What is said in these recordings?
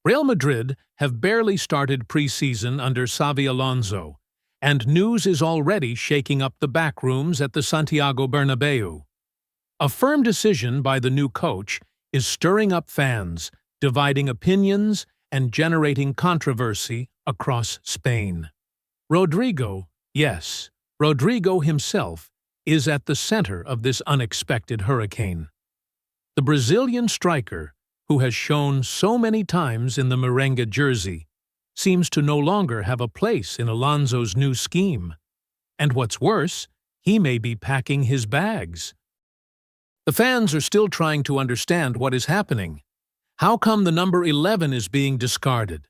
Real Madrid have barely started pre-season under Xavi Alonso, and news is already shaking up the backrooms at the Santiago Bernabeu. A firm decision by the new coach is stirring up fans, dividing opinions, and generating controversy across Spain. Rodrigo himself, is at the center of this unexpected hurricane. The Brazilian striker, who has shown so many times in the merengue jersey, seems to no longer have a place in Alonso's new scheme. And what's worse, he may be packing his bags. The fans are still trying to understand what is happening. How come the number 11 is being discarded?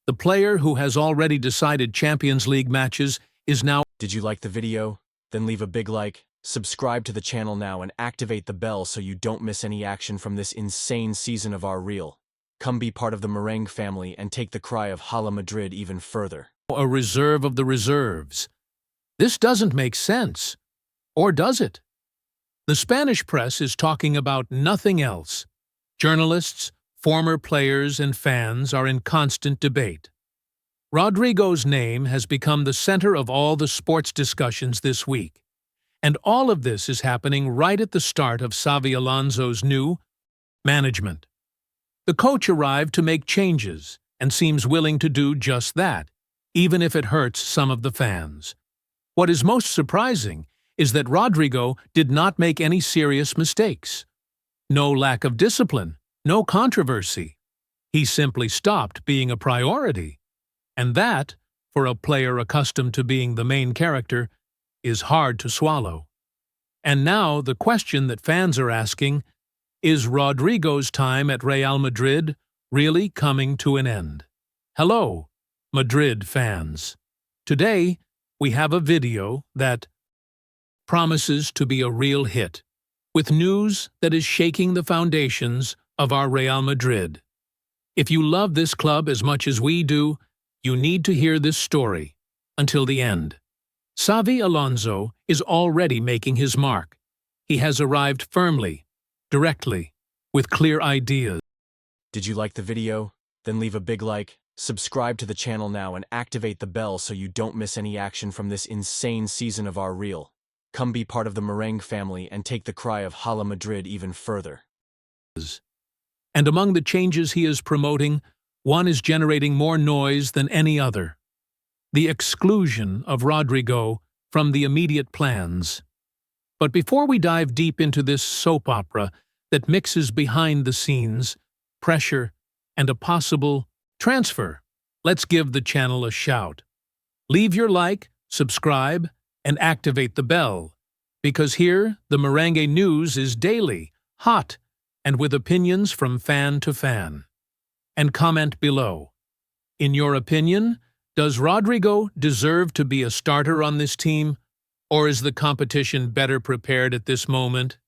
The player who has already decided Champions League matches is now... Did you like the video? Then leave a big like, subscribe to the channel now and activate the bell so you don't miss any action from this insane season of our reel. Come be part of the merengue family and take the cry of Hala Madrid even further. A reserve of the reserves. This doesn't make sense. Or does it? The Spanish press is talking about nothing else. Journalists, former players, and fans are in constant debate. Rodrigo's name has become the center of all the sports discussions this week. And all of this is happening right at the start of Xavi Alonso's new management. The coach arrived to make changes and seems willing to do just that, even if it hurts some of the fans. What is most surprising is that Rodrigo did not make any serious mistakes. No lack of discipline, no controversy. He simply stopped being a priority. And that, for a player accustomed to being the main character, is hard to swallow. And now the question that fans are asking, is Rodrigo's time at Real Madrid really coming to an end? Hello, Madrid fans. Today, we have a video that promises to be a real hit, with news that is shaking the foundations of our Real Madrid. If you love this club as much as we do, you need to hear this story until the end. Xavi Alonso is already making his mark. He has arrived firmly, directly, with clear ideas. Did you like the video? Then leave a big like, subscribe to the channel now and activate the bell so you don't miss any action from this insane season of our reel. Come be part of the merengue family and take the cry of Hala Madrid even further. And among the changes he is promoting, one is generating more noise than any other: the exclusion of Rodrigo from the immediate plans. But before we dive deep into this soap opera that mixes behind the scenes, pressure, and a possible transfer, let's give the channel a shout. Leave your like, subscribe, and activate the bell, because here the merengue news is daily, hot, and with opinions from fan to fan. And comment below. In your opinion, does Rodrigo deserve to be a starter on this team, or is the competition better prepared at this moment?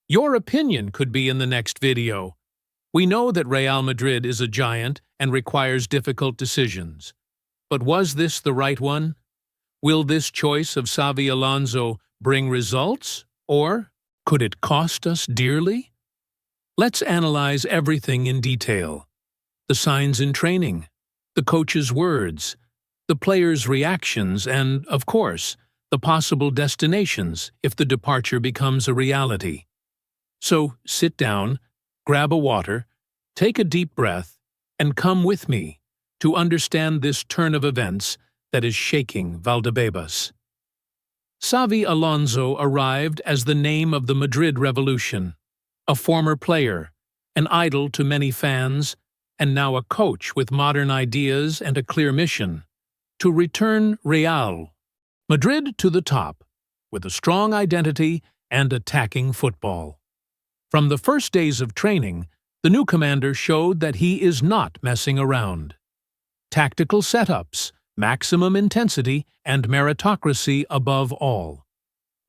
Your opinion could be in the next video. We know that Real Madrid is a giant and requires difficult decisions. But was this the right one? Will this choice of Xavi Alonso bring results, or could it cost us dearly? Let's analyze everything in detail. The signs in training, the coach's words, the players' reactions, and, of course, the possible destinations if the departure becomes a reality. So sit down, grab a water, take a deep breath, and come with me to understand this turn of events that is shaking Valdebebas. Xavi Alonso arrived as the name of the Madrid Revolution, a former player, an idol to many fans, and now a coach with modern ideas and a clear mission: to return Real Madrid to the top, with a strong identity and attacking football. From the first days of training, the new commander showed that he is not messing around. Tactical setups, maximum intensity, and meritocracy above all.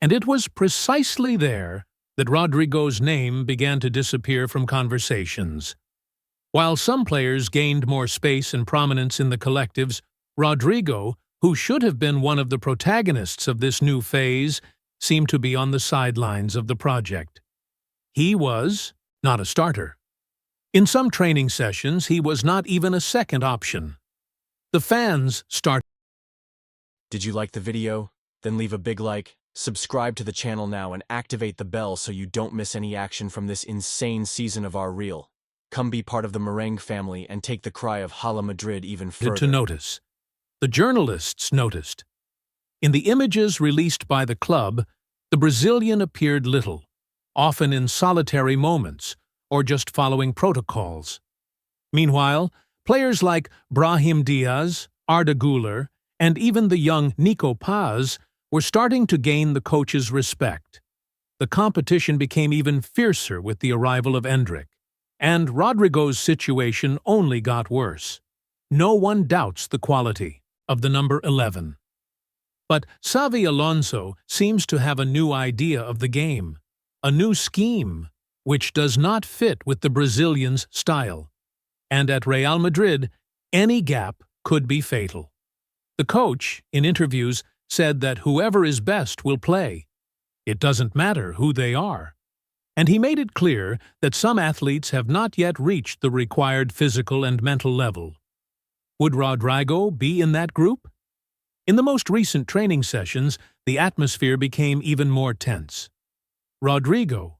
And it was precisely there that Rodrigo's name began to disappear from conversations. While some players gained more space and prominence in the collectives, Rodrigo, who should have been one of the protagonists of this new phase, seemed to be on the sidelines of the project. He was not a starter. In some training sessions, he was not even a second option. The fans started. Did you like the video? Then leave a big like, subscribe to the channel now and activate the bell so you don't miss any action from this insane season of our reel. Come be part of the Merengue family and take the cry of Hala Madrid even further. To notice. The journalists noticed. In the images released by the club, the Brazilian appeared little, often in solitary moments or just following protocols. Meanwhile, players like Brahim Diaz, Arda Güler, and even the young Nico Paz were starting to gain the coach's respect. The competition became even fiercer with the arrival of Endrick, and Rodrigo's situation only got worse. No one doubts the quality of the number 11. But Xavi Alonso seems to have a new idea of the game, a new scheme, which does not fit with the Brazilians' style. And at Real Madrid, any gap could be fatal. The coach, in interviews, said that whoever is best will play. It doesn't matter who they are. And he made it clear that some athletes have not yet reached the required physical and mental level. Would Rodrigo be in that group? In the most recent training sessions, the atmosphere became even more tense. Rodrigo,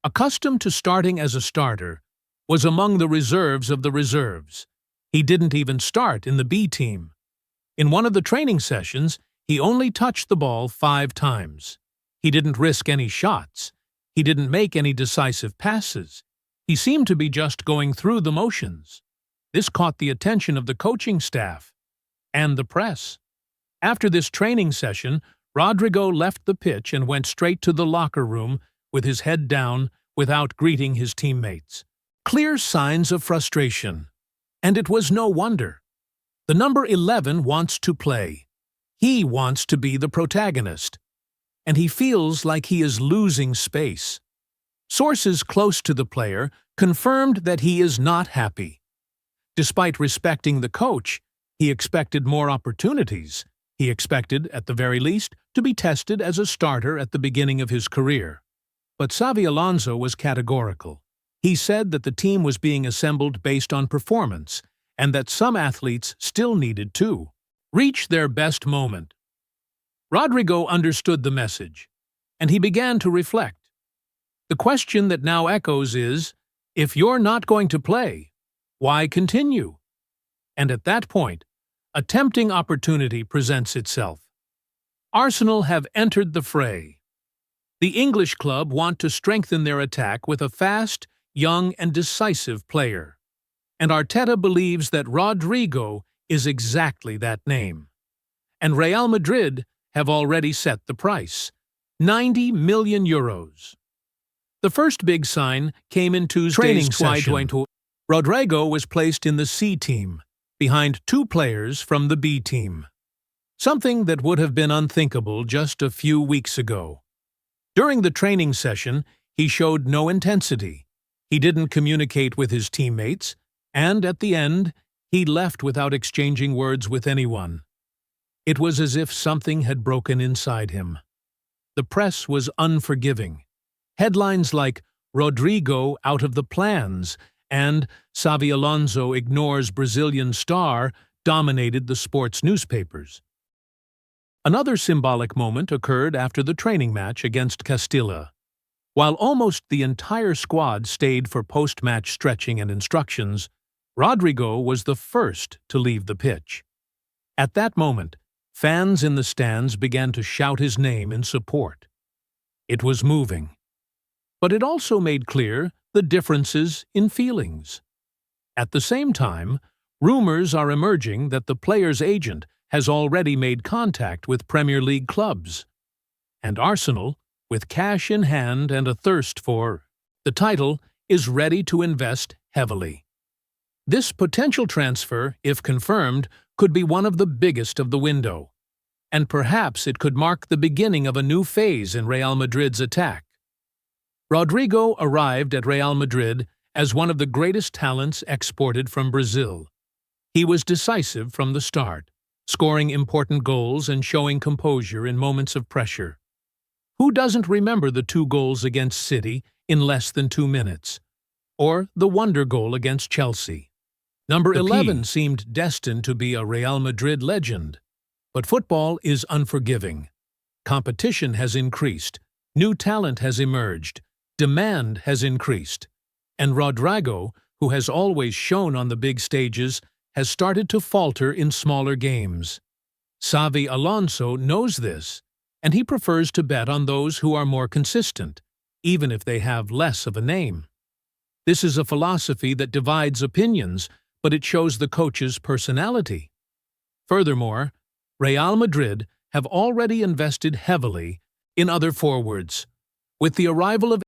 accustomed to starting as a starter, was among the reserves of the reserves. He didn't even start in the B team. In one of the training sessions, he only touched the ball 5 times. He didn't risk any shots. He didn't make any decisive passes. He seemed to be just going through the motions. This caught the attention of the coaching staff and the press. After this training session, Rodrigo left the pitch and went straight to the locker room with his head down without greeting his teammates. Clear signs of frustration. And it was no wonder. The number 11 wants to play. He wants to be the protagonist. And he feels like he is losing space. Sources close to the player confirmed that he is not happy. Despite respecting the coach, he expected more opportunities. He expected, at the very least, to be tested as a starter at the beginning of his career. But Xavi Alonso was categorical. He said that the team was being assembled based on performance, and that some athletes still needed to reach their best moment. Rodrigo understood the message, and he began to reflect. The question that now echoes is, if you're not going to play, why continue? And at that point, a tempting opportunity presents itself. Arsenal have entered the fray. The English club want to strengthen their attack with a fast, young, and decisive player. And Arteta believes that Rodrigo is exactly that name. And Real Madrid have already set the price, €90 million. The first big sign came in Tuesday's training session. Rodrigo was placed in the C team, behind 2 players from the B team. Something that would have been unthinkable just a few weeks ago. During the training session, he showed no intensity. He didn't communicate with his teammates, and at the end, he left without exchanging words with anyone. It was as if something had broken inside him. The press was unforgiving. Headlines like "Rodrigo out of the plans" and "Xavi Alonso ignores Brazilian star" dominated the sports newspapers. Another symbolic moment occurred after the training match against Castilla. While almost the entire squad stayed for post-match stretching and instructions, Rodrigo was the first to leave the pitch. At that moment, fans in the stands began to shout his name in support. It was moving. But it also made clear the differences in feelings. At the same time, rumors are emerging that the player's agent has already made contact with Premier League clubs. And Arsenal, with cash in hand and a thirst for the title, is ready to invest heavily. This potential transfer, if confirmed, could be one of the biggest of the window. And perhaps it could mark the beginning of a new phase in Real Madrid's attack. Rodrigo arrived at Real Madrid as one of the greatest talents exported from Brazil. He was decisive from the start, scoring important goals and showing composure in moments of pressure. Who doesn't remember the 2 goals against City in less than 2 minutes? or the wonder goal against Chelsea. Number The P. 11 seemed destined to be a Real Madrid legend. But football is unforgiving. Competition has increased, new talent has emerged, demand has increased, and Rodrigo, who has always shone on the big stages, has started to falter in smaller games. Xavi Alonso knows this, and he prefers to bet on those who are more consistent, even if they have less of a name. This is a philosophy that divides opinions, but it shows the coach's personality. Furthermore, Real Madrid have already invested heavily in other forwards. With the arrival of